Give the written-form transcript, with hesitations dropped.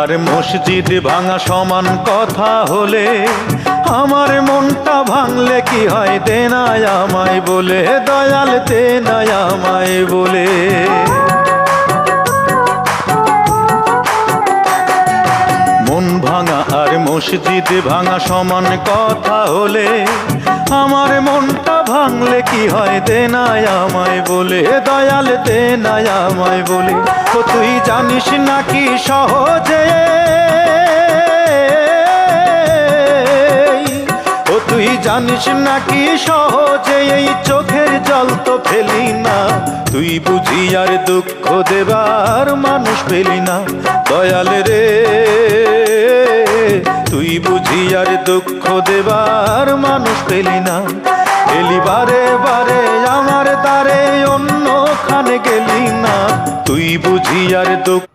আর মসজিদ ভাঙা সমান কথা হলে আমার মনটা ভাঙলে কি হয় দেনায় আমায় বলে, দয়াল দেনায় আমায় বলে। মন ভাঙা আর মসজিদ ভাঙা সমান কথা হলে আমার মনটা ভাঙলে কি হয় দেনায় আমায় বলে, দয়াল দেনায় আমায় বলে। ও তুই জানিস নাকি সহজে, ও তুই জানিস নাকি সহজে এই চোখের জল তো ফেলি না, তুই বুঝি আর দুঃখ দেবার মানুষ পেলি না দয়াল রে, তুই বুঝি আর দুঃখ দেবার মানুষ পেলি না। এলি বারে বারে আমার দ্বারে অন্যখানে গেলি না, তুই বুঝি আর দুঃখ